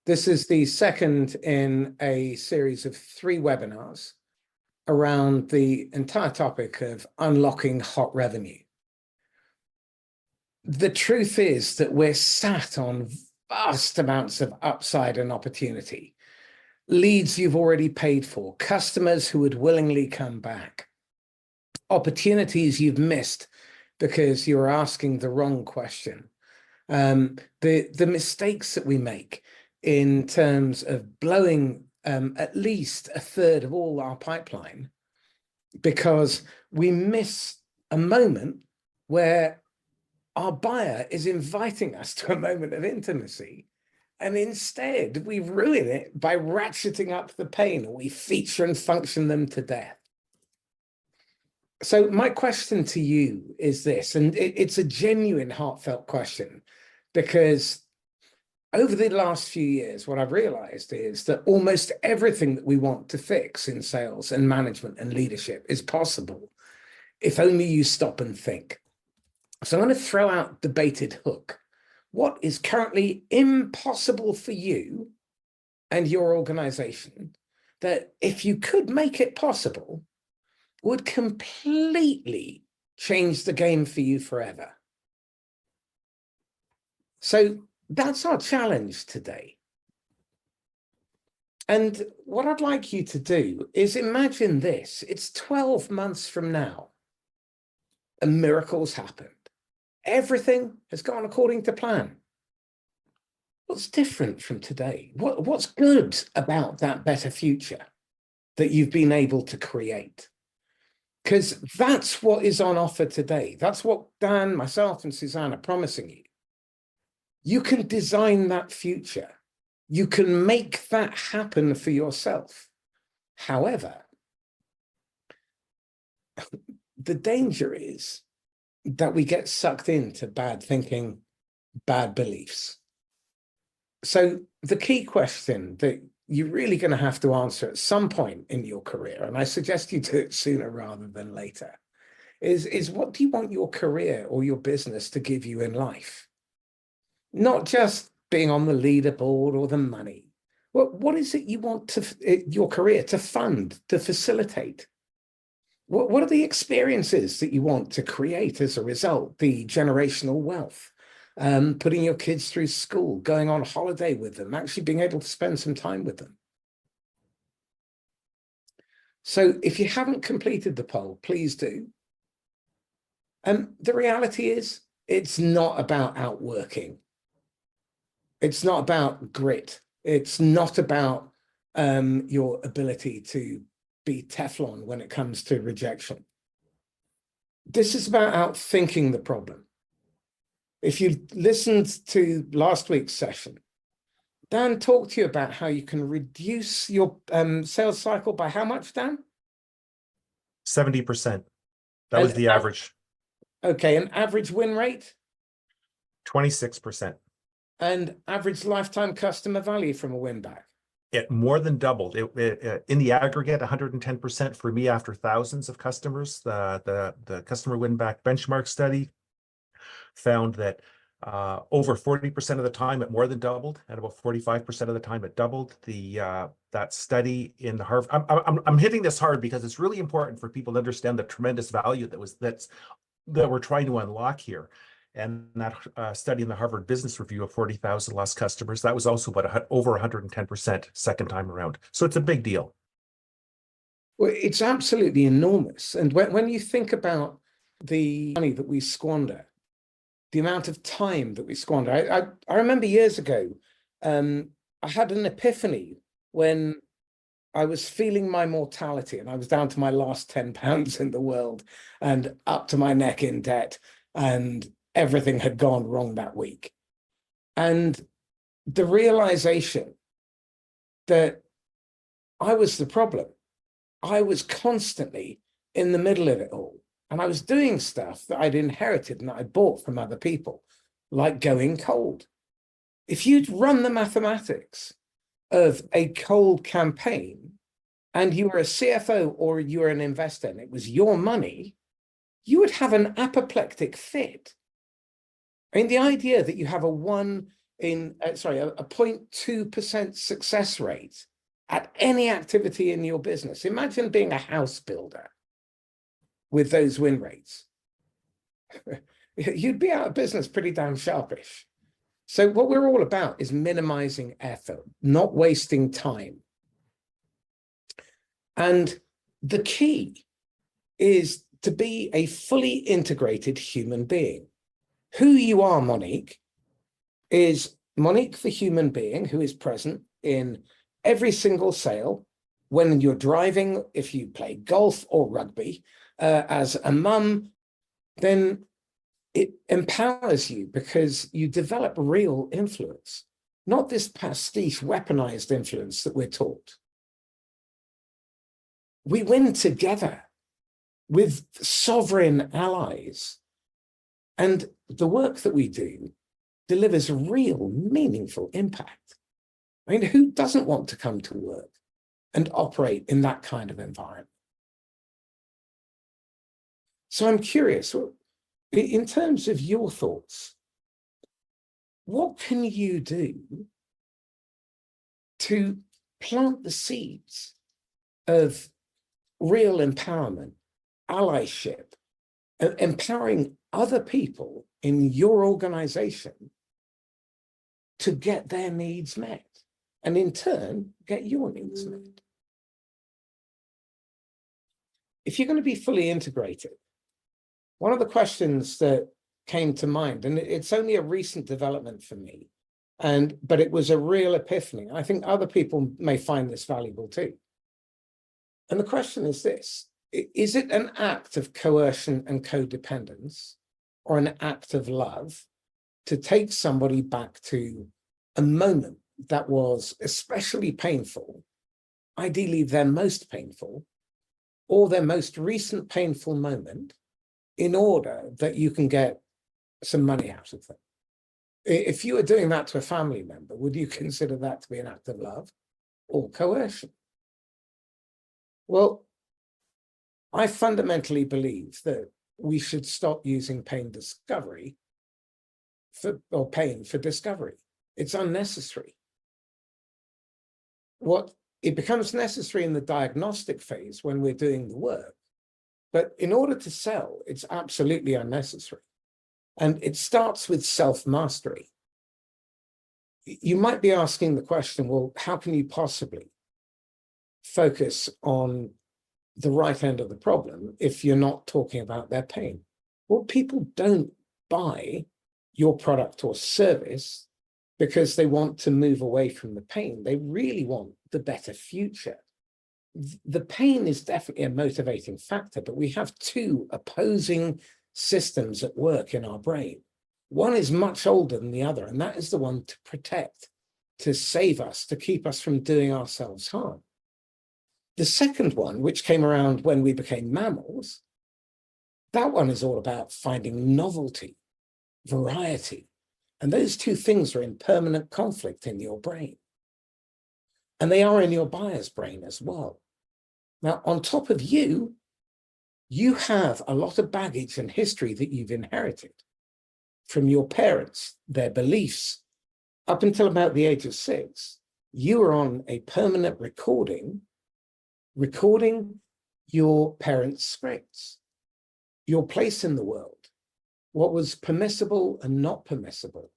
This is the second in a series of 3 webinars around the entire topic of unlocking hot revenue. The truth is that we're sat on vast amounts of upside and opportunity. Leads you've already paid for, customers who would willingly come back, opportunities you've missed because you were asking the wrong question. The mistakes that we make in terms of blowing at least a third of all our pipeline because we miss a moment where our buyer is inviting us to a moment of intimacy, and instead we ruin it by ratcheting up the pain, or we feature and function them to death. So my question to you is this, and it's a genuine heartfelt question, because over the last few years, what I've realized is that almost everything that we want to fix in sales and management and leadership is possible if only you stop and think. So I'm going to throw out the baited hook. What is currently impossible for you and your organization that, if you could make it possible, would completely change the game for you forever? So that's our challenge today. And what I'd like you to do is imagine this. It's 12 months from now. A miracle's happened. Everything has gone according to plan. What's different from today? What's good about that better future that you've been able to create? Because that's what is on offer today. That's what Dan, myself, and Suzanne are promising you. You can design that future. You can make that happen for yourself. However, the danger is that we get sucked into bad thinking, bad beliefs. So the key question that you're really going to have to answer at some point in your career, and I suggest you do it sooner rather than later, is what do you want your career or your business to give you in life? Not just being on the leaderboard or the money. What is it you want your career to fund, to facilitate? What are the experiences that you want to create as a result? The generational wealth, putting your kids through school, going on holiday with them, actually being able to spend some time with them. So if you haven't completed the poll, please do. The reality is, it's not about outworking. It's not about grit. It's not about your ability to be Teflon when it comes to rejection. This is about outthinking the problem. If you listened to last week's session, Dan talked to you about how you can reduce your sales cycle by how much, Dan? 70%. That was the average. Okay, and average win rate? 26%. And average lifetime customer value from a win back? It more than doubled. In the aggregate, 110% for me after thousands of customers. The customer win back benchmark study found that over 40% of the time it more than doubled, and about 45% of the time it doubled. That study in the Harvard. I'm hitting this hard because it's really important for people to understand the tremendous value that we're trying to unlock here. And that study in the Harvard Business Review of 40,000 lost customers, that was also about over 110% second time around. So it's a big deal. Well, it's absolutely enormous. And when you think about the money that we squander, the amount of time that we squander, I remember years ago, I had an epiphany when I was feeling my mortality and I was down to my last 10 pounds in the world and up to my neck in debt, and everything had gone wrong that week. And the realization that I was the problem. I was constantly in the middle of it all. And I was doing stuff that I'd inherited and that I'd bought from other people, like going cold. If you'd run the mathematics of a cold campaign and you were a CFO or you were an investor and it was your money, you would have an apoplectic fit. I mean, the idea that you have a 1 a 0.2% success rate at any activity in your business. Imagine being a house builder with those win rates. You'd be out of business pretty damn sharpish. So what we're all about is minimizing effort, not wasting time. And the key is to be a fully integrated human being. Who you are, Monique, is Monique the human being who is present in every single sale, when you're driving, if you play golf or rugby, as a mum, then it empowers you because you develop real influence, not this pastiche weaponized influence that we're taught. We win together with sovereign allies, and the work that we do delivers real, meaningful impact. I mean, who doesn't want to come to work and operate in that kind of environment? So I'm curious, in terms of your thoughts, what can you do to plant the seeds of real empowerment, allyship, empowering other people in your organization to get their needs met, and in turn, get your needs met? If you're going to be fully integrated, one of the questions that came to mind, and it's only a recent development for me, but it was a real epiphany. I think other people may find this valuable too. And the question is this: is it an act of coercion and codependence, or an act of love, to take somebody back to a moment that was especially painful, ideally their most painful, or their most recent painful moment, in order that you can get some money out of them? If you were doing that to a family member, would you consider that to be an act of love or coercion? Well, I fundamentally believe that we should stop using pain for discovery. It's unnecessary. It becomes necessary in the diagnostic phase when we're doing the work, but in order to sell, it's absolutely unnecessary. And it starts with self-mastery. You might be asking the question, well, how can you possibly focus on the right end of the problem if you're not talking about their pain? Well, people don't buy your product or service because they want to move away from the pain. They really want the better future. The pain is definitely a motivating factor, but we have two opposing systems at work in our brain. One is much older than the other, and that is the one to protect, to save us, to keep us from doing ourselves harm. The second one, which came around when we became mammals, that one is all about finding novelty, variety. And those two things are in permanent conflict in your brain. And they are in your buyer's brain as well. Now, on top of you have a lot of baggage and history that you've inherited from your parents, their beliefs. Up until about the age of 6, you were on a permanent recording your parents' scripts, your place in the world, what was permissible and not permissible,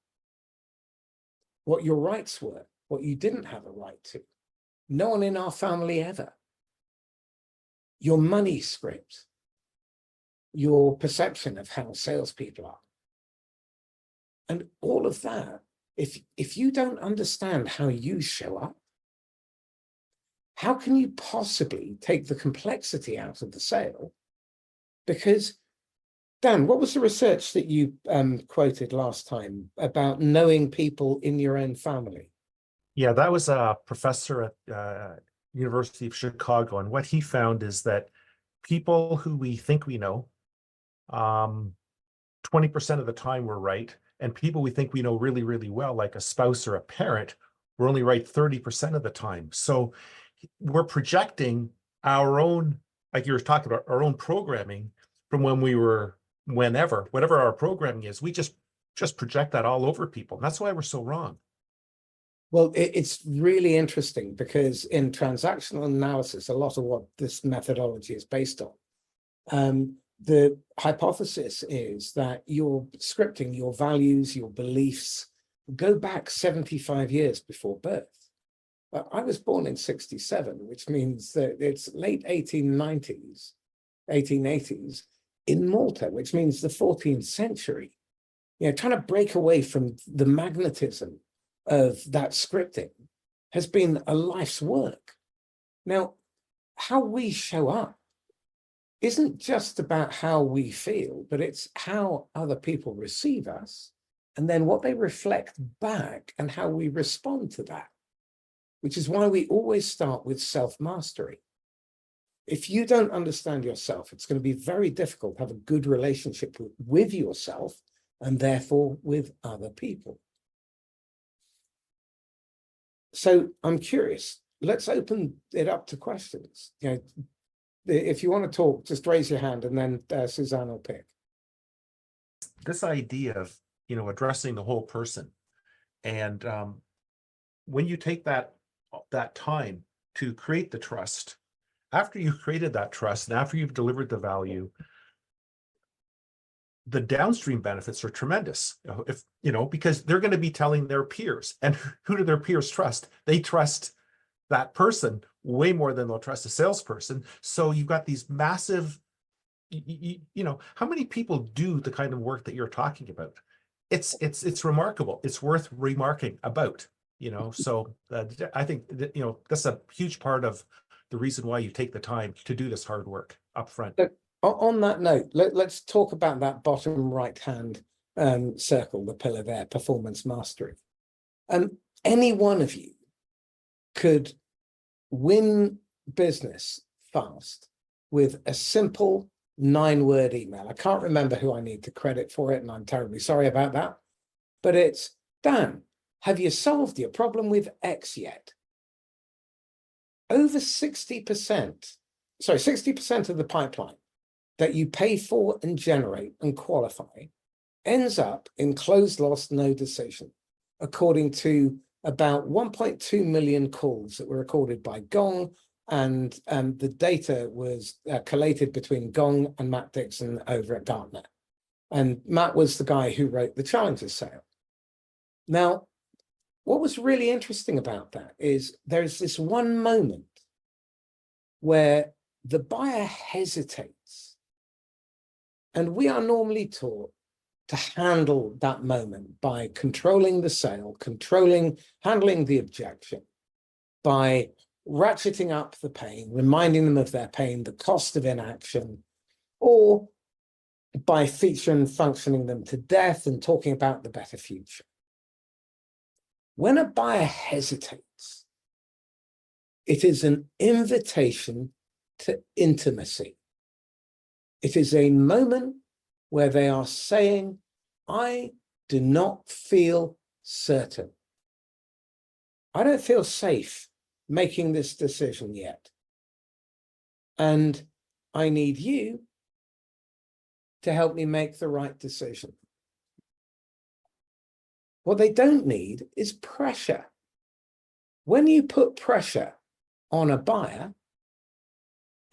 what your rights were, what you didn't have a right to. No one in our family ever. Your money script, your perception of how salespeople are. And all of that, if you don't understand how you show up, how can you possibly take the complexity out of the sale? Because, Dan, what was the research that you quoted last time about knowing people in your own family? Yeah, that was a professor at University of Chicago, and what he found is that people who we think we know, 20% of the time we're right, and people we think we know really, really well, like a spouse or a parent, we're only right 30% of the time. So we're projecting our own, like you were talking about, our own programming from when we were, whatever our programming is, we just just project that all over people. And that's why we're so wrong. Well, it's really interesting because in transactional analysis, a lot of what this methodology is based on, the hypothesis is that your scripting, your values, your beliefs go back 75 years before birth. I was born in 67, which means that it's late 1890s, 1880s in Malta, which means the 14th century. Trying to break away from the magnetism of that scripting has been a life's work. Now, how we show up isn't just about how we feel, but it's how other people receive us, and then what they reflect back and how we respond to that, which is why we always start with self-mastery. If you don't understand yourself, it's going to be very difficult to have a good relationship with yourself and therefore with other people. So I'm curious, let's open it up to questions. If you want to talk, just raise your hand and then Suzanne will pick. This idea of, addressing the whole person. And when you take that time to create the trust, after you've created that trust and after you've delivered the value, the downstream benefits are tremendous. Because they're going to be telling their peers. And who do their peers trust? They trust that person way more than they'll trust a salesperson. So you've got these massive, how many people do the kind of work that you're talking about? It's remarkable. It's worth remarking about, so I think that, that's a huge part of the reason why you take the time to do this hard work up front. Look, on that note, let's talk about that bottom right-hand circle, the pillar there, performance mastery. Any one of you could win business fast with a simple 9-word email. I can't remember who I need to credit for it, and I'm terribly sorry about that. But it's, Dan, have you solved your problem with X yet? Over 60%, sorry, 60% of the pipeline that you pay for and generate and qualify ends up in closed loss, no decision, according to about 1.2 million calls that were recorded by Gong, and the data was collated between Gong and Matt Dixon over at Gartner. And Matt was the guy who wrote the Challenger sale. Now, what was really interesting about that is there's this one moment where the buyer hesitates. And we are normally taught to handle that moment by controlling the sale, handling the objection, by ratcheting up the pain, reminding them of their pain, the cost of inaction, or by feature and functioning them to death and talking about the better future. When a buyer hesitates, it is an invitation to intimacy. It is a moment where they are saying, I do not feel certain. I don't feel safe making this decision yet. And I need you to help me make the right decision. What they don't need is pressure. When you put pressure on a buyer,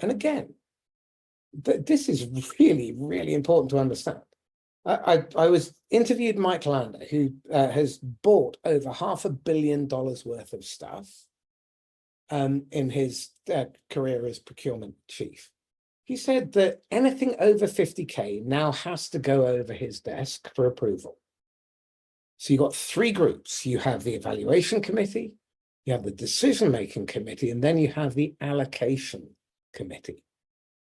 and again, this is really, really important to understand. I was interviewed Mike Lander, who has bought over $500 million worth of stuff in his career as procurement chief. He said that anything over 50K now has to go over his desk for approval. So you've got 3 groups. You have the evaluation committee, you have the decision-making committee, and then you have the allocation committee.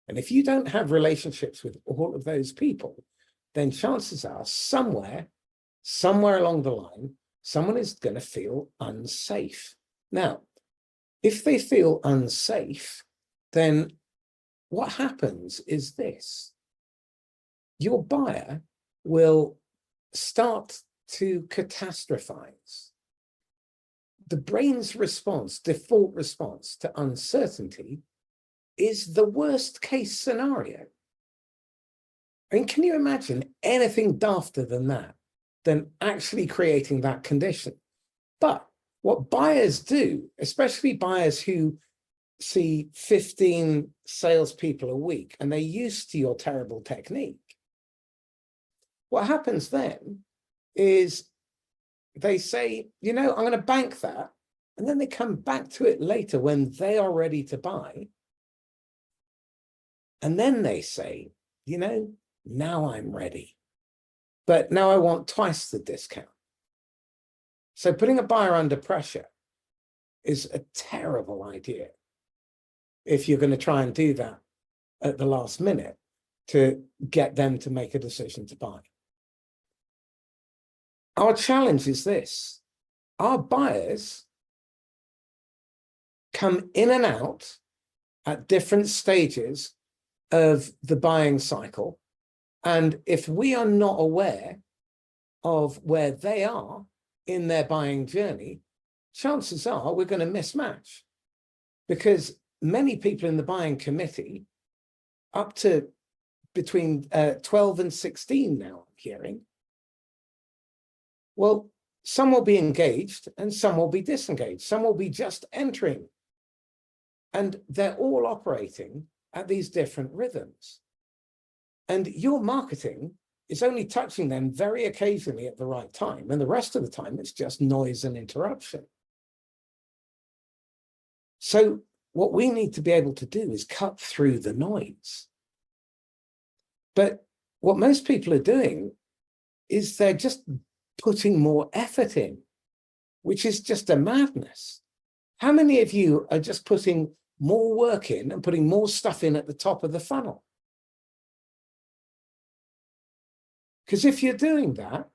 And if you don't have relationships with all of those people, then chances are somewhere along the line, someone is going to feel unsafe. Now, if they feel unsafe, then what happens is this. Your buyer will start to catastrophize. The brain's response, default response to uncertainty, is the worst case scenario. I mean, can you imagine anything dafter than that? than actually creating that condition. But what buyers do, especially buyers who see 15 salespeople a week and they're used to your terrible technique, what happens then is they say, you know, I'm going to bank that. And then they come back to it later when they are ready to buy. And then they say, you know, now I'm ready, but now I want twice the discount. So putting a buyer under pressure is a terrible idea if you're going to try and do that at the last minute to get them to make a decision to buy. Our challenge is this: our buyers come in and out at different stages of the buying cycle. And if we are not aware of where they are in their buying journey, chances are we're going to mismatch, because many people in the buying committee, up to between 12 and 16 now, I'm hearing, well, some will be engaged and some will be disengaged. Some will be just entering. And they're all operating at these different rhythms. And your marketing is only touching them very occasionally at the right time. And the rest of the time, it's just noise and interruption. So what we need to be able to do is cut through the noise. But what most people are doing is they're just putting more effort in, which is just a madness. How many of you are just putting more work in and putting more stuff in at the top of the funnel? Because if you're doing that,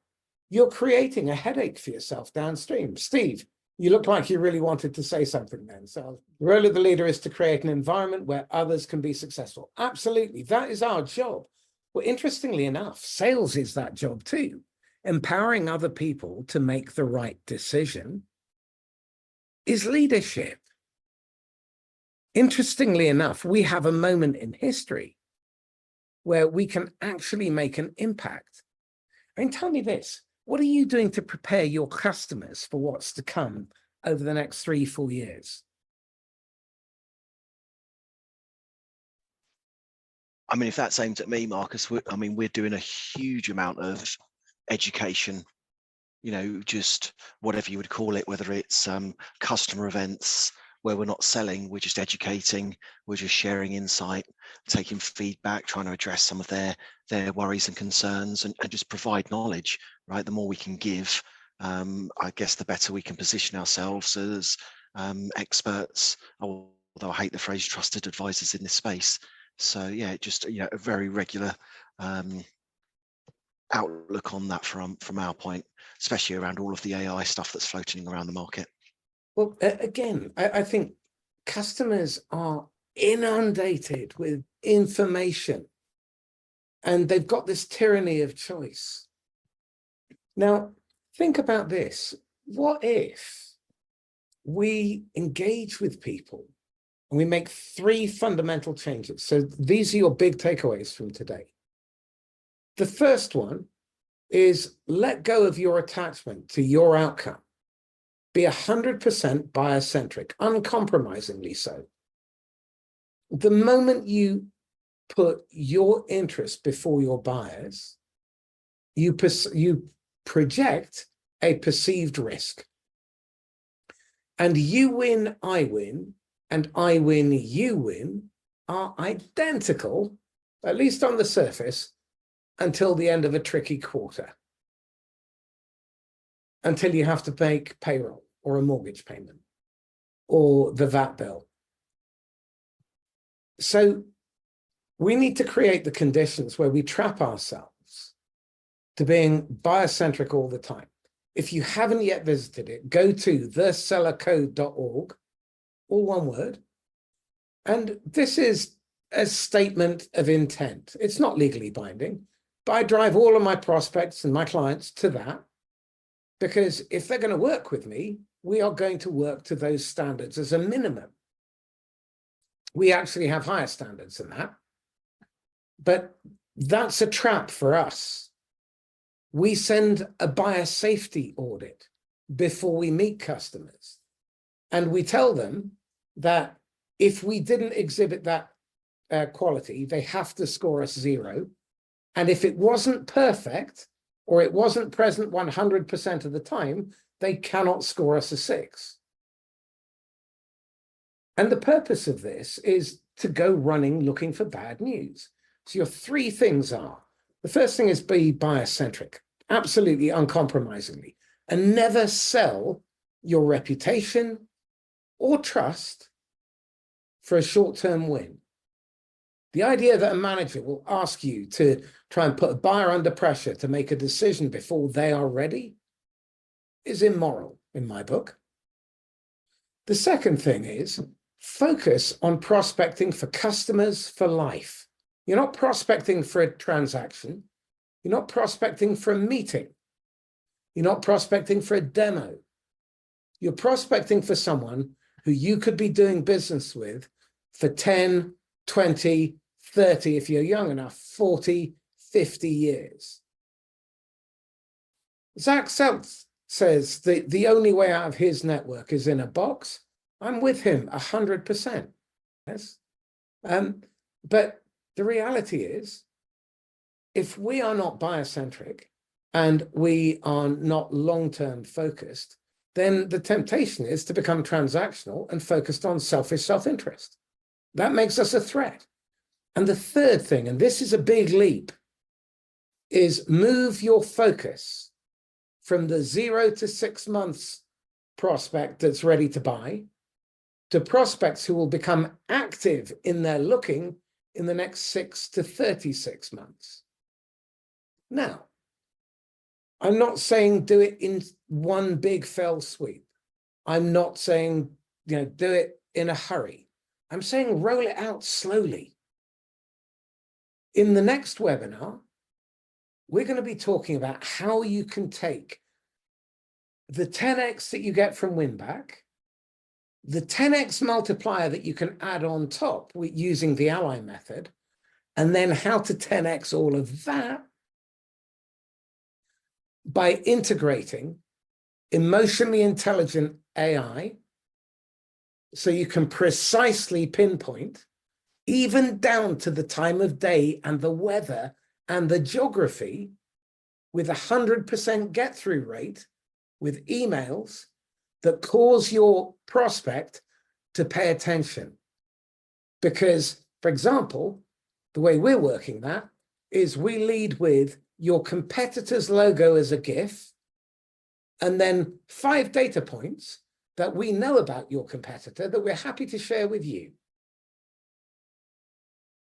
you're creating a headache for yourself downstream. Steve, you look like you really wanted to say something then. So the role of the leader is to create an environment where others can be successful. Absolutely. That is our job. Well, interestingly enough, sales is that job too. Empowering other people to make the right decision is leadership. Interestingly enough, we have a moment in history where we can actually make an impact. I mean, tell me this, what are you doing to prepare your customers for what's to come over the next 3-4 years? I mean, if that's aimed at me, Marcus, we're doing a huge amount of education, you know, just whatever you would call it, whether it's customer events where we're not selling, we're just educating, we're just sharing insight, taking feedback, trying to address some of their worries and concerns, and just provide knowledge, right? The more we can give, I guess the better we can position ourselves as experts, although I hate the phrase trusted advisors in this space. So yeah, just, you know, a very regular outlook on that from our point, especially around all of the AI stuff that's floating around the market. Well, again, I think customers are inundated with information and they've got this tyranny of choice. Now, think about this. What if we engage with people and we make 3 fundamental changes? So these are your big takeaways from today. The first one is let go of your attachment to your outcome. Be 100% buyer-centric, uncompromisingly so. The moment you put your interest before your buyers, you project a perceived risk. And you win, I win, and I win, you win are identical, at least on the surface, until the end of a tricky quarter. Until you have to make payroll or a mortgage payment or the VAT bill. So we need to create the conditions where we trap ourselves to being buyer-centric all the time. If you haven't yet visited it, go to thesellercode.org, all one word. And this is a statement of intent. It's not legally binding, but I drive all of my prospects and my clients to that. Because if they're going to work with me, we are going to work to those standards as a minimum. We actually have higher standards than that. But that's a trap for us. We send a buyer safety audit before we meet customers. And we tell them that if we didn't exhibit that quality, they have to score us 0. And if it wasn't perfect, or it wasn't present 100% of the time, they cannot score us a 6. And the purpose of this is to go running looking for bad news. So your 3 things are, the first thing is be buyer-centric, absolutely uncompromisingly, and never sell your reputation or trust for a short-term win. The idea that a manager will ask you to try and put a buyer under pressure to make a decision before they are ready is immoral in my book. The second thing is focus on prospecting for customers for life. You're not prospecting for a transaction. You're not prospecting for a meeting. You're not prospecting for a demo. You're prospecting for someone who you could be doing business with for 10, 20, 30, if you're young enough, 40, 50 years. Zach Seltz says the only way out of his network is in a box. I'm with him 100%. Yes. But the reality is, if we are not buyer-centric and we are not long-term focused, then the temptation is to become transactional and focused on selfish self-interest. That makes us a threat. And the third thing, and this is a big leap, is move your focus from the 0 to 6 months prospect that's ready to buy to prospects who will become active in their looking in the next 6 to 36 months. Now, I'm not saying do it in one big fell sweep. I'm not saying, do it in a hurry. I'm saying roll it out slowly. In the next webinar, we're going to be talking about how you can take the 10x that you get from winback, the 10x multiplier that you can add on top using the ally method, and then how to 10x all of that by integrating emotionally intelligent AI, so you can precisely pinpoint, even down to the time of day and the weather and the geography, with 100% get-through rate, with emails that cause your prospect to pay attention. Because, for example, the way we're working that is we lead with your competitor's logo as a GIF, and then 5 data points that we know about your competitor that we're happy to share with you.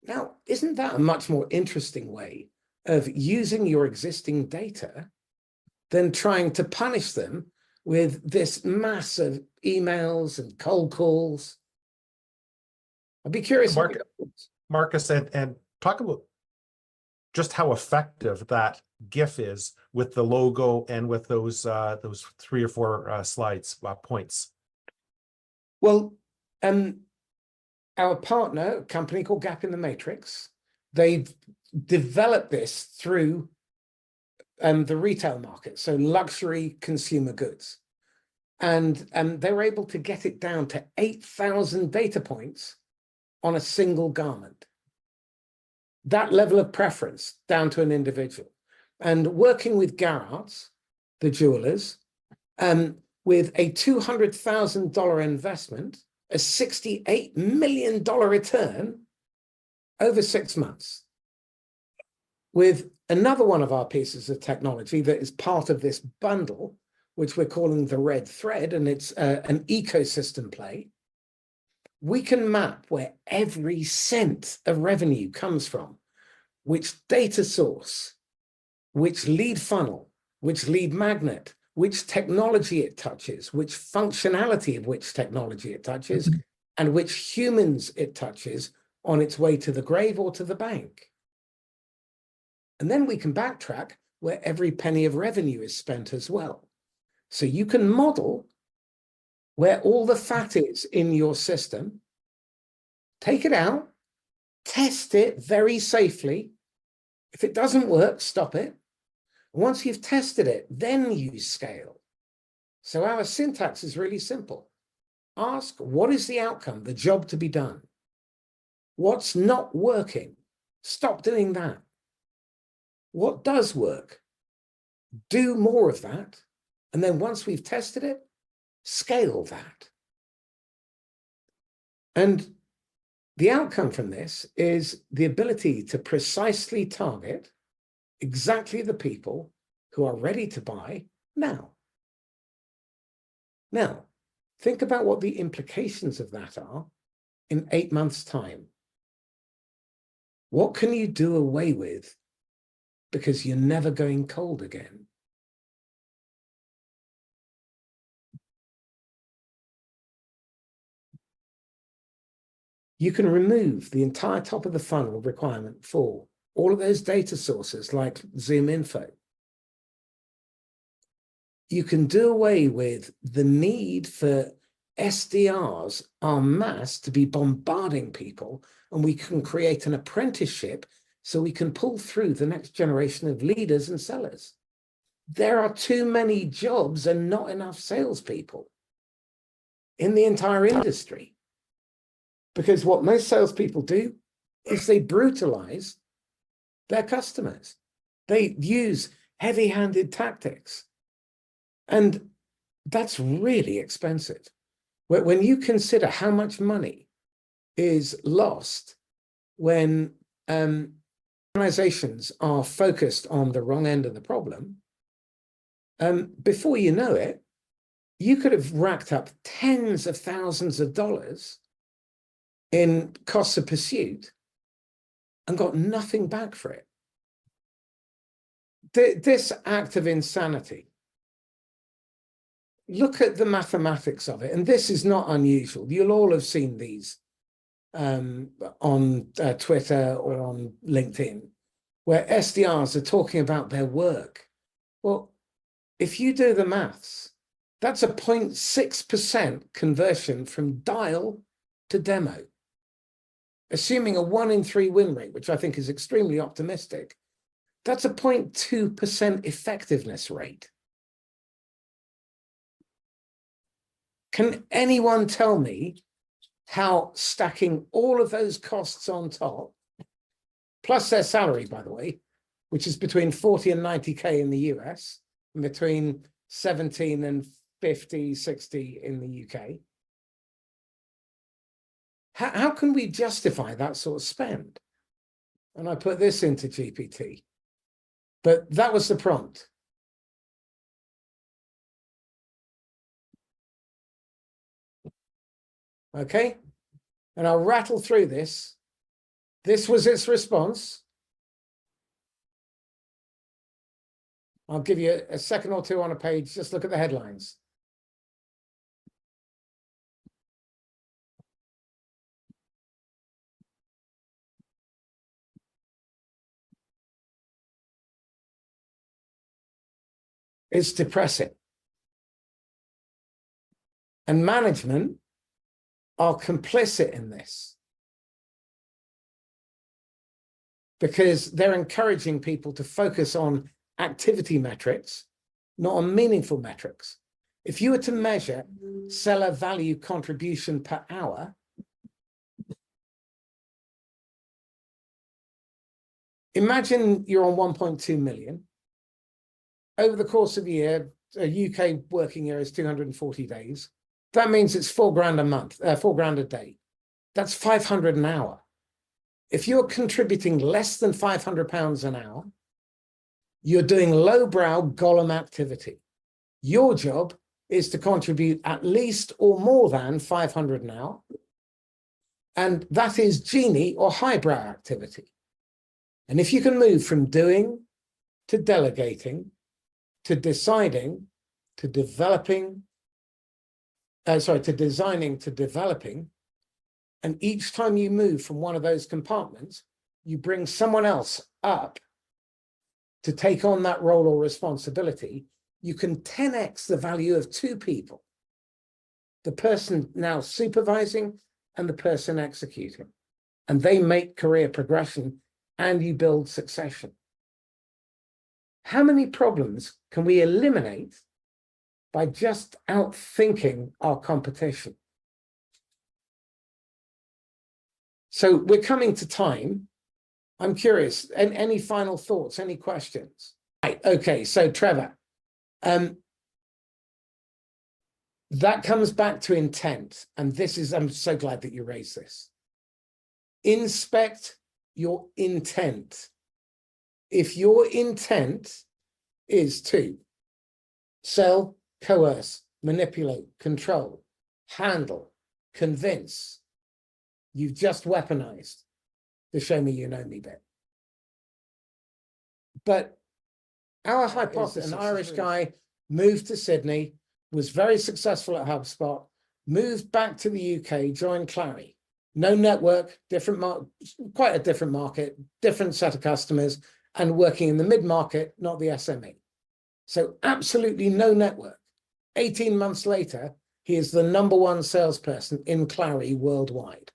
Now, isn't that a much more interesting way of using your existing data than trying to punish them with this mass of emails and cold calls? I'd be curious. Marcus, and talk about just how effective that GIF is with the logo and with those 3 or 4 slides points. Well, our partner, a company called Gap in the Matrix, they've developed this through the retail market, so luxury consumer goods. And they were able to get it down to 8,000 data points on a single garment. That level of preference down to an individual. And working with Garrard's, the jewelers, with a $200,000 investment, a $68 million return over 6 months. With another one of our pieces of technology that is part of this bundle, which we're calling the red thread, and it's an ecosystem play, we can map where every cent of revenue comes from, which data source, which lead funnel, which lead magnet, which technology it touches, which functionality of which technology it touches, and which humans it touches on its way to the grave or to the bank. And then we can backtrack where every penny of revenue is spent as well. So you can model where all the fat is in your system, take it out, test it very safely. If it doesn't work, stop it. Once you've tested it, then you scale. So our syntax is really simple. Ask, what is the outcome, the job to be done? What's not working? Stop doing that. What does work? Do more of that. And then once we've tested it, scale that. And the outcome from this is the ability to precisely target exactly the people who are ready to buy now. Now, think about what the implications of that are in 8 months' time. What can you do away with because you're never going cold again? You can remove the entire top of the funnel requirement for all of those data sources like Zoom Info. You can do away with the need for SDRs en masse to be bombarding people, and we can create an apprenticeship so we can pull through the next generation of leaders and sellers. There are too many jobs and not enough salespeople in the entire industry. Because what most salespeople do is they brutalize their customers. They use heavy-handed tactics. And that's really expensive. When you consider how much money is lost when organizations are focused on the wrong end of the problem, before you know it, you could have racked up tens of thousands of dollars in costs of pursuit and got nothing back for it. This act of insanity, look at the mathematics of it, and this is not unusual. You'll all have seen these on Twitter or on LinkedIn, where SDRs are talking about their work. Well, if you do the maths, that's a 0.6% conversion from dial to demo. Assuming a 1 in 3 win rate, which I think is extremely optimistic, that's a 0.2% effectiveness rate. Can anyone tell me how stacking all of those costs on top, plus their salary, by the way, which is between 40 and 90K in the US, and between 17 and 50, 60 in the UK, how can we justify that sort of spend? And I put this into GPT, but that was the prompt. Okay, and I'll rattle through this. This was its response. I'll give you a second or two on a page. Just look at the headlines. It's depressing. And management are complicit in this because they're encouraging people to focus on activity metrics, not on meaningful metrics. If you were to measure seller value contribution per hour, imagine you're on 1.2 million. Over the course of a year, a UK working year is 240 days. That means it's $4,000 a month, $4,000 a day. That's 500 an hour. If you're contributing less than £500 an hour, you're doing lowbrow Gollum activity. Your job is to contribute at least or more than 500 an hour. And that is genie or highbrow activity. And if you can move from doing to delegating to deciding to developing, to designing to developing, and each time you move from one of those compartments, you bring someone else up to take on that role or responsibility, you can 10x the value of 2 people, the person now supervising and the person executing. And they make career progression and you build succession. How many problems can we eliminate by just outthinking our competition? So we're coming to time. I'm curious, any final thoughts, any questions? Right, okay, so Trevor, that comes back to intent. And this is, I'm so glad that you raised this. Inspect your intent. If your intent is to sell, coerce, manipulate, control, handle, convince, you've just weaponized the show me you know me bit. But our hypothesis, an Irish guy, moved to Sydney, was very successful at HubSpot, moved back to the UK, joined Clary. No network, quite a different market, different set of customers, and working in the mid-market, not the SME. So absolutely no network. 18 months later, he is the #1 salesperson in Clary worldwide.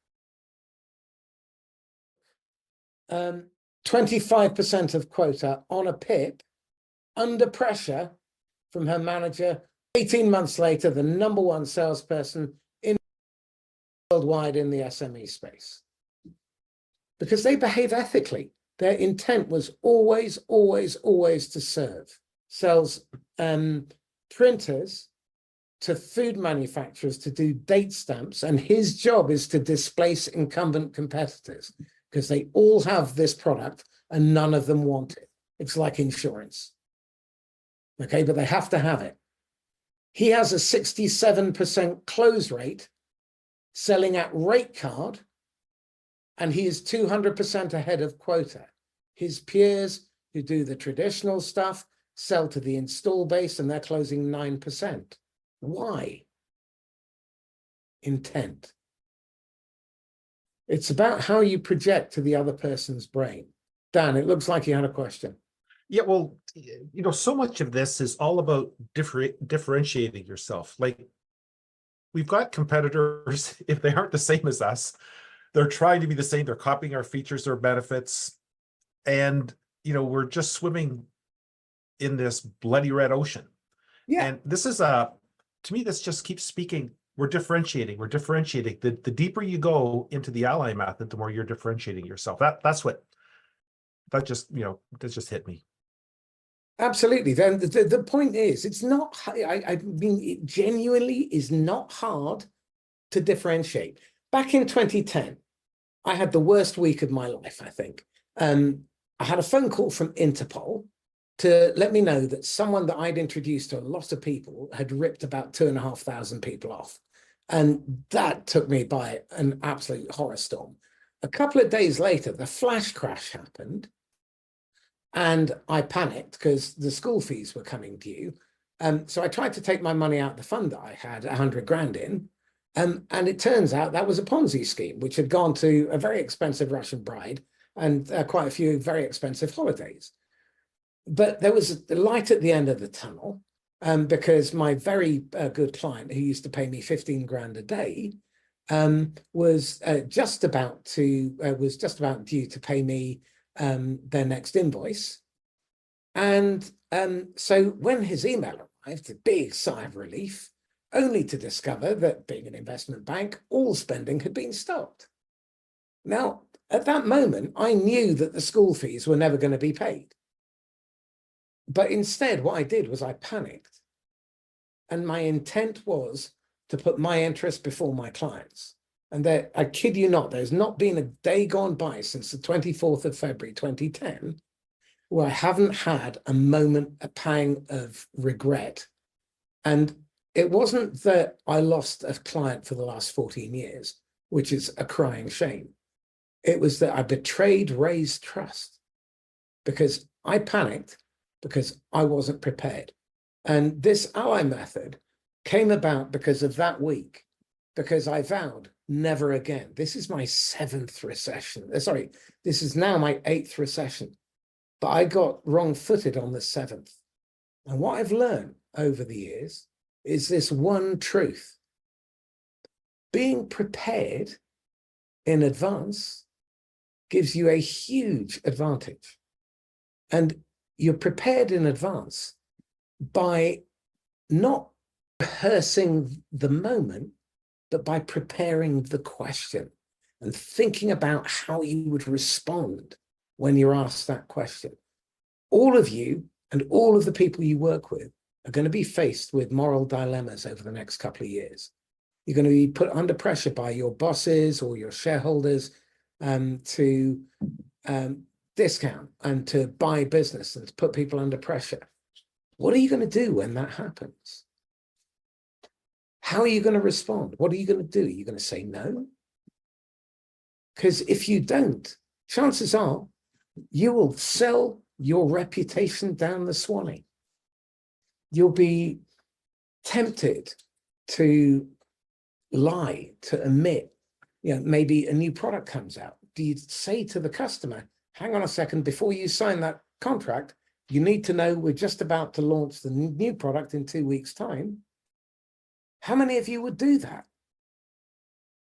25% of quota on a PIP, under pressure from her manager. 18 months later, the #1 salesperson in worldwide in the SME space. Because they behave ethically. Their intent was always, always, always to serve. Sells printers to food manufacturers to do date stamps, and his job is to displace incumbent competitors because they all have this product and none of them want it. It's like insurance. Okay, but they have to have it. He has a 67% close rate selling at rate card, and he is 200% ahead of quota. His peers who do the traditional stuff sell to the install base and they're closing 9%. Why? Intent. It's about how you project to the other person's brain. Dan, it looks like you had a question. Yeah, well, so much of this is all about differentiating yourself. Like, we've got competitors, if they aren't the same as us, they're trying to be the same. They're copying our features or benefits. And, we're just swimming in this bloody red ocean. Yeah. And this is to me, this just keeps speaking. We're differentiating. The deeper you go into the ally method, the more you're differentiating yourself. That just hit me. Absolutely. Then the point is, it's not, I mean, it genuinely is not hard to differentiate. Back in 2010, I had the worst week of my life, I think. I had a phone call from Interpol to let me know that someone that I'd introduced to a lot of people had ripped about 2,500 people off. And that took me by an absolute horror storm. A couple of days later, the flash crash happened. And I panicked because the school fees were coming due. So I tried to take my money out of the fund that I had 100 grand in. And it turns out that was a Ponzi scheme, which had gone to a very expensive Russian bride and quite a few very expensive holidays. But there was a light at the end of the tunnel because my very good client, who used to pay me 15 grand a day, was just about due to pay me their next invoice. And so when his email arrived, a big sigh of relief, only to discover that, being an investment bank, all spending had been stopped. Now, at that moment, I knew that the school fees were never going to be paid. But instead, what I did was I panicked. And my intent was to put my interest before my clients. And I kid you not, there's not been a day gone by since the 24th of February, 2010, where I haven't had a moment, a pang of regret. And it wasn't that I lost a client for the last 14 years, which is a crying shame. It was that I betrayed Ray's trust because I panicked because I wasn't prepared. And this ally method came about because of that week, because I vowed never again. This is my 7th recession. Sorry, this is now my 8th recession. But I got wrong-footed on the 7th. And what I've learned over the years is this one truth. Being prepared in advance gives you a huge advantage. And you're prepared in advance by not rehearsing the moment, but by preparing the question and thinking about how you would respond when you're asked that question. All of you and all of the people you work with are going to be faced with moral dilemmas over the next couple of years. You're going to be put under pressure by your bosses or your shareholders to discount and to buy business and to put people under pressure. What are you going to do when that happens? How are you going to respond? What are you going to do? Are you going to say no? Because if you don't, chances are you will sell your reputation down the Swanee. You'll be tempted to lie, to omit, maybe a new product comes out. Do you say to the customer, hang on a second, before you sign that contract, you need to know we're just about to launch the new product in 2 weeks' time? How many of you would do that?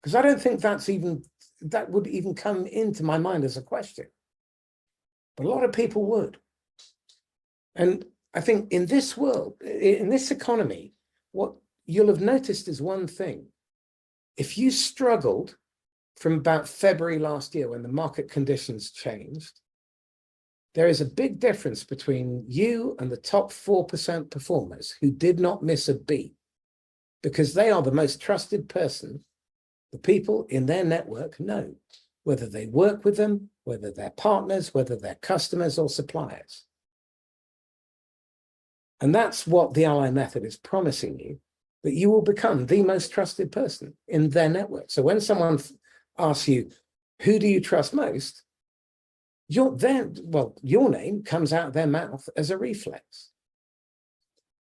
Because I don't think that would even come into my mind as a question. But a lot of people would. And I think in this world, in this economy, what you'll have noticed is one thing. If you struggled from about February last year when the market conditions changed, there is a big difference between you and the top 4% performers who did not miss a beat, because they are the most trusted person the people in their network know, whether they work with them, whether they're partners, whether they're customers or suppliers. And that's what the Ally Method is promising you, that you will become the most trusted person in their network. So when someone asks you, who do you trust most? Your name comes out of their mouth as a reflex.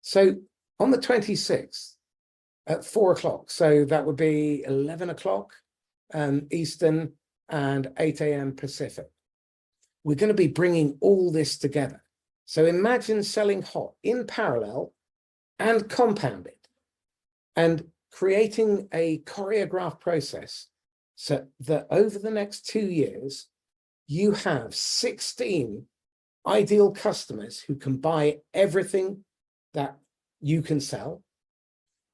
So on the 26th at 4 o'clock, so that would be 11 o'clock Eastern and 8 a.m. Pacific, we're going to be bringing all this together. So imagine selling hot in parallel and compounded and creating a choreographed process so that over the next 2 years, you have 16 ideal customers who can buy everything that you can sell,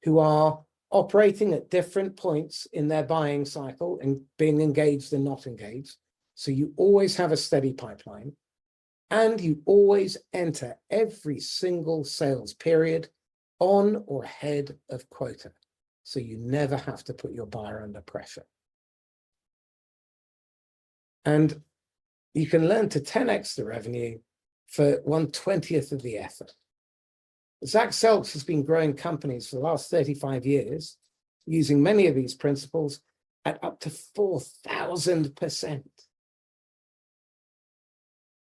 who are operating at different points in their buying cycle and being engaged and not engaged. So you always have a steady pipeline, and you always enter every single sales period on or ahead of quota. So you never have to put your buyer under pressure. And you can learn to 10x the revenue for 1/20th of the effort. Zach Seltz has been growing companies for the last 35 years, using many of these principles at up to 4,000%.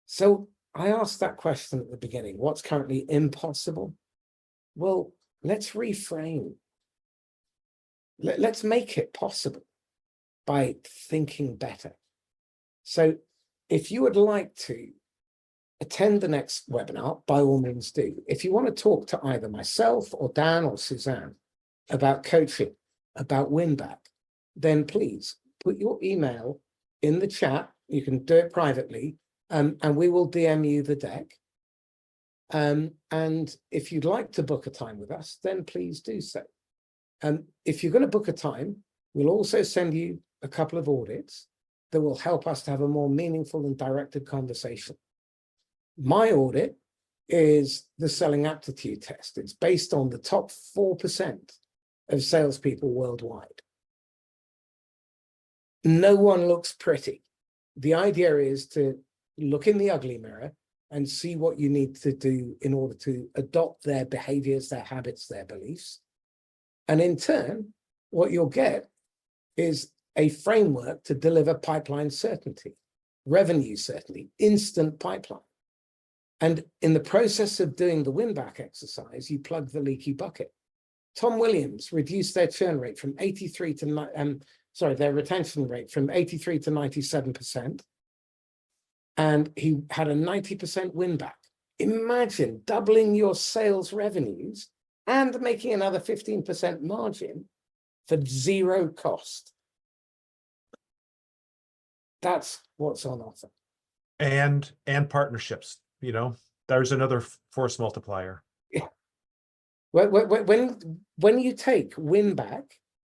So I asked that question at the beginning, what's currently impossible? Well, let's reframe. Let's make it possible by thinking better. So if you would like to attend the next webinar, by all means do. If you want to talk to either myself or Dan or Suzanne about coaching, about Winback, then please put your email in the chat. You can do it privately, and we will DM you the deck. And if you'd like to book a time with us, then please do so. If you're going to book a time, we'll also send you a couple of audits that will help us to have a more meaningful and directed conversation. My audit is the selling aptitude test. It's based on the top 4% of salespeople worldwide. No one looks pretty. The idea is to look in the ugly mirror and see what you need to do in order to adopt their behaviors, their habits, their beliefs. And in turn, what you'll get is a framework to deliver pipeline certainty, revenue certainty, instant pipeline. And in the process of doing the win-back exercise, you plug the leaky bucket. Tom Williams reduced their churn rate from 83 to, their retention rate from 83 to 97%. And he had a 90% win-back. Imagine doubling your sales revenues and making another 15% margin for zero cost. That's what's on offer. And partnerships, There's another force multiplier. When you take win back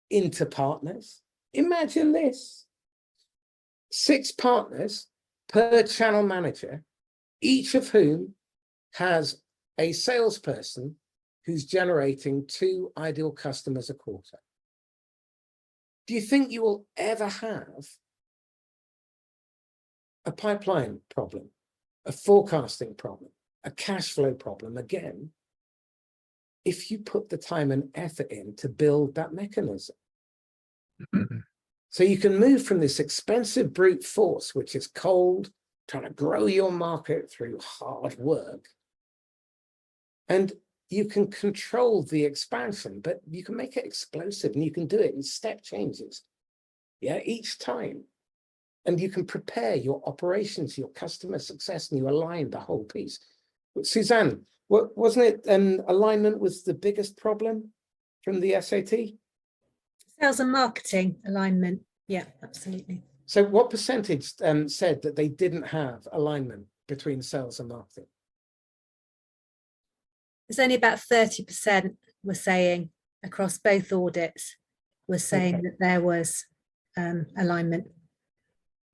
into partners, imagine this: 6 partners per channel manager, each of whom has a salesperson who's generating 2 ideal customers a quarter. Do you think you will ever have a pipeline problem, a forecasting problem, a cash flow problem again, if you put the time and effort in to build that mechanism? So you can move from this expensive brute force, which is cold, trying to grow your market through hard work, and you can control the expansion, but you can make it explosive, and you can do it in step changes, yeah, each time. And you can prepare your operations, your customer success, and you align the whole piece. But Suzanne, wasn't it alignment was the biggest problem from the SAT? Sales and marketing alignment. Yeah, absolutely. So what percentage said that they didn't have alignment between sales and marketing? It's only about 30% were saying across both audits were saying that there was alignment.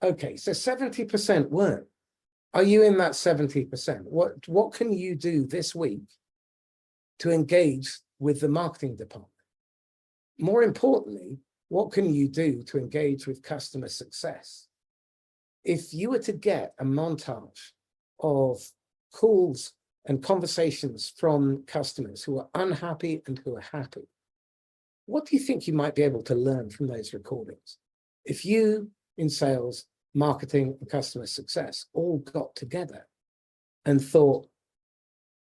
Okay, so 70% weren't. Are you in that 70%? What can you do this week to engage with the marketing department? More importantly, what can you do to engage with customer success? If you were to get a montage of calls and conversations from customers who are unhappy and who are happy, what do you think you might be able to learn from those recordings? If you in sales, marketing, and customer success all got together and thought,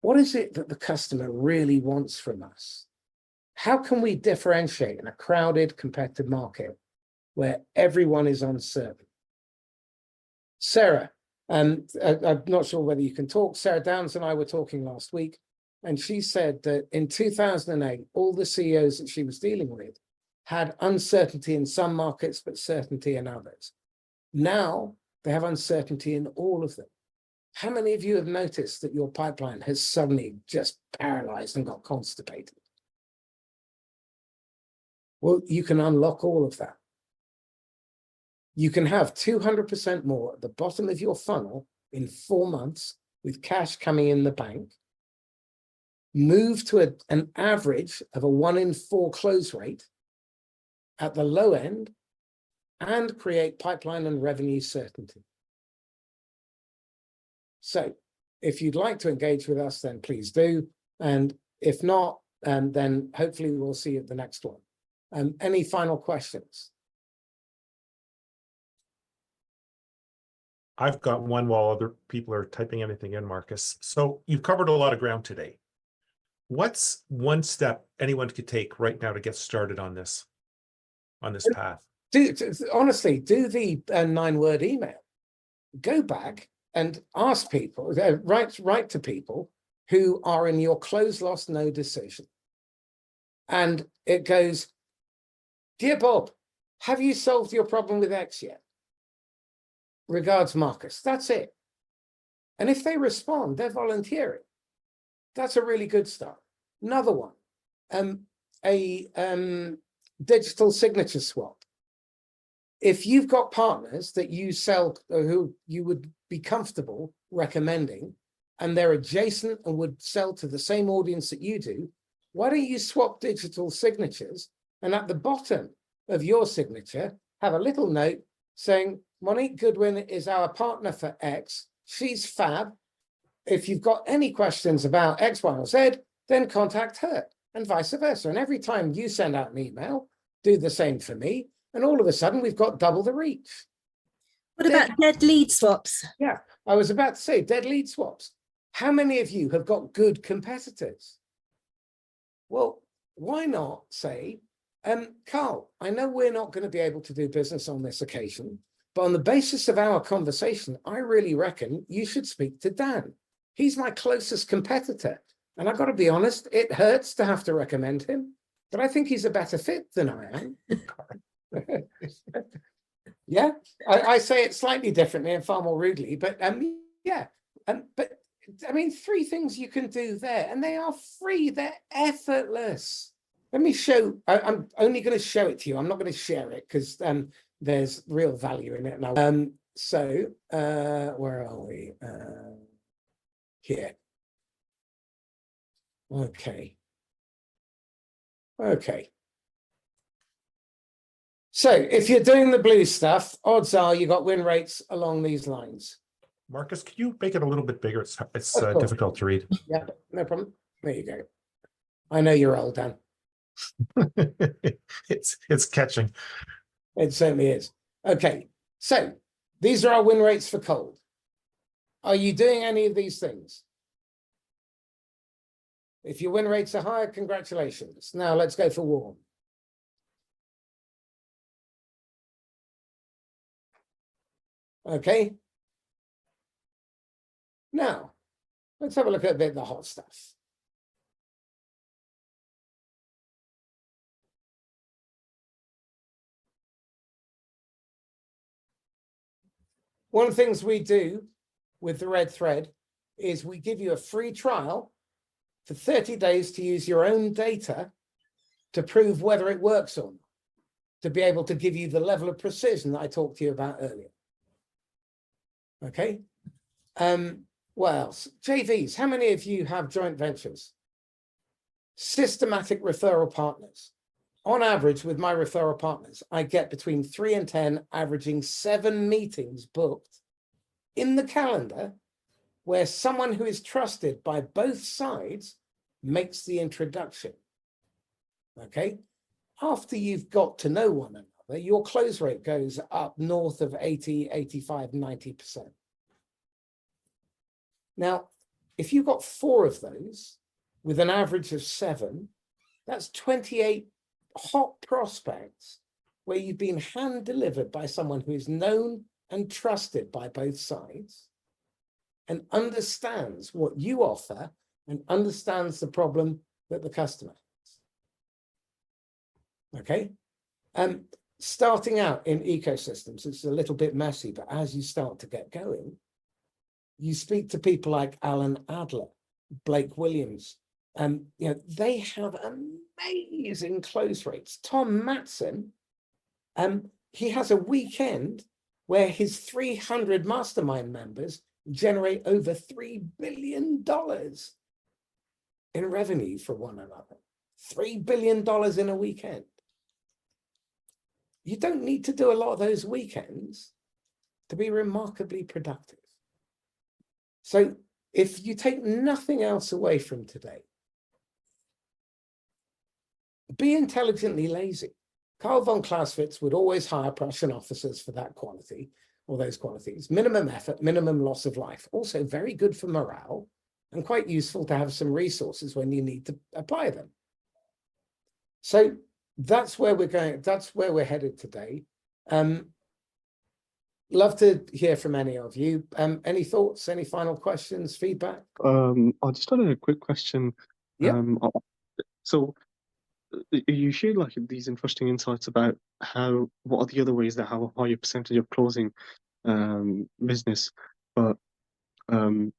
what is it that the customer really wants from us? How can we differentiate in a crowded, competitive market where everyone is uncertain? Sarah, I'm not sure whether you can talk. Sarah Downs and I were talking last week, and she said that in 2008, all the CEOs that she was dealing with had uncertainty in some markets, but certainty in others. Now they have uncertainty in all of them. How many of you have noticed that your pipeline has suddenly just paralyzed and got constipated? Well, you can unlock all of that. You can have 200% more at the bottom of your funnel in 4 months with cash coming in the bank, move to an average of a 1 in 4 close rate at the low end, and create pipeline and revenue certainty. So if you'd like to engage with us, then please do. And if not, then hopefully we'll see you at the next one. Any final questions? I've got one while other people are typing anything in, Marcus. So you've covered a lot of ground today. What's one step anyone could take right now to get started on this path? Honestly, do the 9-word email. Go back and ask people, write to people who are in your close, lost, no decision. And it goes, "Dear Bob, have you solved your problem with X yet? Regards, Marcus." That's it. And if they respond, they're volunteering. That's a really good start. Another one, a digital signature swap. If you've got partners that you sell, who you would be comfortable recommending, and they're adjacent and would sell to the same audience that you do, why don't you swap digital signatures? And at the bottom of your signature, have a little note saying, "Monique Goodwin is our partner for X. She's fab. If you've got any questions about X, Y, or Z, then contact her," and vice versa. And every time you send out an email, do the same for me. And all of a sudden, we've got double the reach. What about dead lead swaps? Yeah, I was about to say dead lead swaps. How many of you have got good competitors? Well, why not say, Carl, I know we're not going to be able to do business on this occasion, but on the basis of our conversation, I really reckon you should speak to Dan. He's my closest competitor. And I've got to be honest, it hurts to have to recommend him, but I think he's a better fit than I am. Yeah, I say it slightly differently and far more rudely, but yeah, but I mean, 3 things you can do there, and they are free. They're effortless. Let me show. I'm only going to show it to you. I'm not going to share it because there's real value in it now. So where are we? Here. Okay. Okay. So if you're doing the blue stuff, odds are you got win rates along these lines. Marcus, can you make it a little bit bigger? It's Of course. difficult to read. Yeah, no problem. There you go. I know you're old, Dan. It's catching. It certainly is. Okay, so these are our win rates for cold. Are you doing any of these things? If your win rates are higher, congratulations. Now let's go for warm. Okay. Now, let's have a look at a bit of the hot stuff. One of the things we do with the red thread is we give you a free trial for 30 days to use your own data to prove whether it works or not, to be able to give you the level of precision that I talked to you about earlier. Okay. What else? JVs. How many of you have joint ventures? Systematic referral partners. On average, with my referral partners, I get between 3 and 10, averaging 7 meetings booked in the calendar where someone who is trusted by both sides makes the introduction. Okay. After you've got to know one another, your close rate goes up north of 80, 85, 90%. Now, if you've got 4 of those with an average of 7, that's 28 hot prospects where you've been hand delivered by someone who is known and trusted by both sides and understands what you offer and understands the problem that the customer has. Okay. Starting out in ecosystems, it's a little bit messy, but as you start to get going, you speak to people like Alan Adler, Blake Williams, they have amazing close rates. Tom Matson, he has a weekend where his 300 mastermind members generate over $3 billion in revenue for one another. $3 billion in a weekend. You don't need to do a lot of those weekends to be remarkably productive. So if you take nothing else away from today, be intelligently lazy. Karl von Clausewitz would always hire Prussian officers for that quality or those qualities. Minimum effort, minimum loss of life. Also very good for morale and quite useful to have some resources when you need to apply them. So that's where we're going. That's where we're headed today. Love to hear from any of you. Any thoughts, any final questions, feedback? I just had a quick question. Yeah. So you shared like these interesting insights about what are the other ways that have a higher percentage of closing business, but I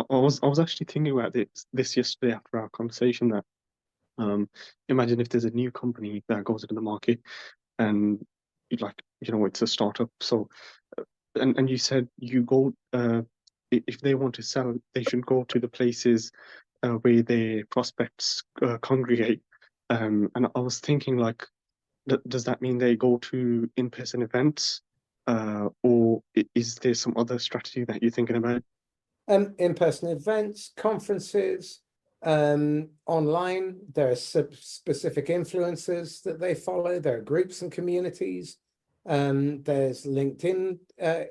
was actually thinking about this yesterday after our conversation that imagine if there's a new company that goes into the market and it's a startup. So and you said you go if they want to sell, they should go to the places where their prospects congregate. And I was thinking, like, does that mean they go to in-person events, or is there some other strategy that you're thinking about? In-person events, conferences, online. There are specific influencers that they follow. There are groups and communities. There's LinkedIn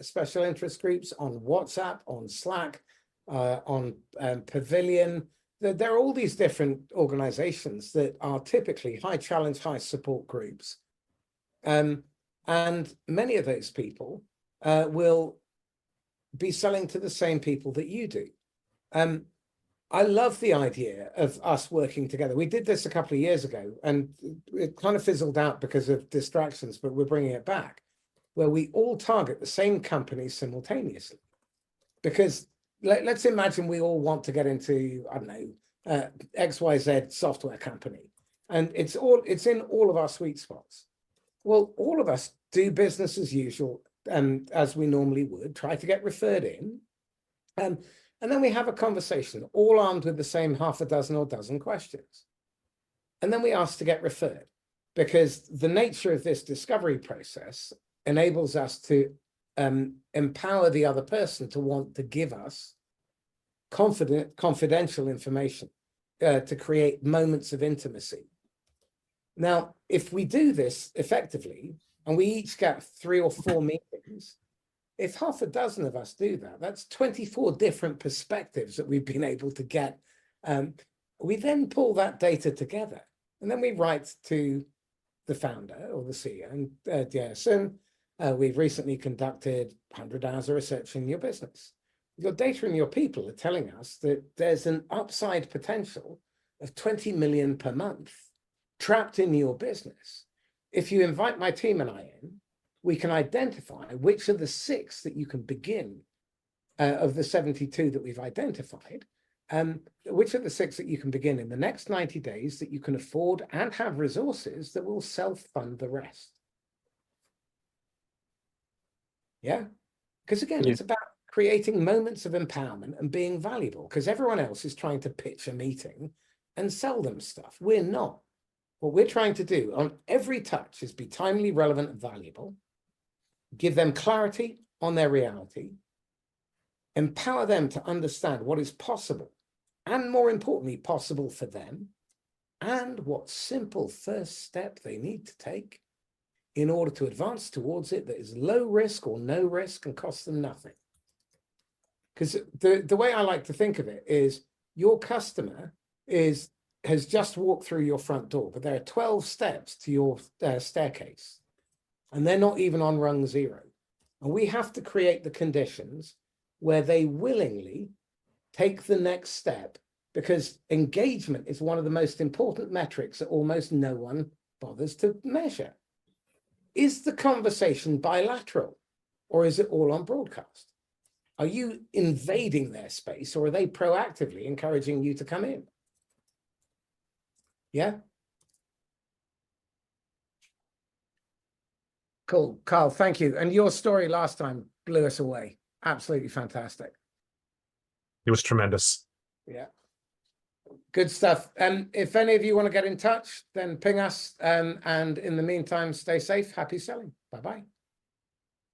special interest groups, on WhatsApp, on Slack, on Pavilion. There are all these different organizations that are typically high challenge, high support groups. And many of those people will be selling to the same people that you do. I love the idea of us working together. We did this a couple of years ago and it kind of fizzled out because of distractions, but we're bringing it back, where we all target the same companies simultaneously. Because let's imagine we all want to get into, I don't know, XYZ software company, and it's in all of our sweet spots. Well, all of us do business as usual, as we normally would, try to get referred in. And then we have a conversation, all armed with the same half a dozen or dozen questions. And then we ask to get referred, because the nature of this discovery process enables us to empower the other person to want to give us confidential information to create moments of intimacy. Now, if we do this effectively, and we each get 3 or 4 meetings, if half a dozen of us do that, that's 24 different perspectives that we've been able to get. We then pull that data together, and then we write to the founder or the CEO, and yes, and we've recently conducted 100 hours of research in your business. Your data and your people are telling us that there's an upside potential of 20 million per month trapped in your business. If you invite my team and I in, we can identify which of the 6 that you can begin, of the 72 that we've identified, which of the 6 that you can begin in the next 90 days that you can afford and have resources that will self-fund the rest. Yeah, because again, it's about creating moments of empowerment and being valuable, because everyone else is trying to pitch a meeting and sell them stuff. We're not. What we're trying to do on every touch is be timely, relevant, and valuable, give them clarity on their reality, empower them to understand what is possible, and more importantly, possible for them, and what simple first step they need to take in order to advance towards it that is low risk or no risk and costs them nothing. Because the way I like to think of it is, your customer has just walked through your front door, but there are 12 steps to your staircase, and they're not even on rung 0. And we have to create the conditions where they willingly take the next step, because engagement is one of the most important metrics that almost no one bothers to measure. Is the conversation bilateral, or is it all on broadcast? Are you invading their space, or are they proactively encouraging you to come in? Yeah. Cool, Carl, thank you. And your story last time blew us away. Absolutely fantastic. It was tremendous. Yeah. Good stuff. And if any of you want to get in touch, then ping us. And in the meantime, stay safe. Happy selling. Bye-bye.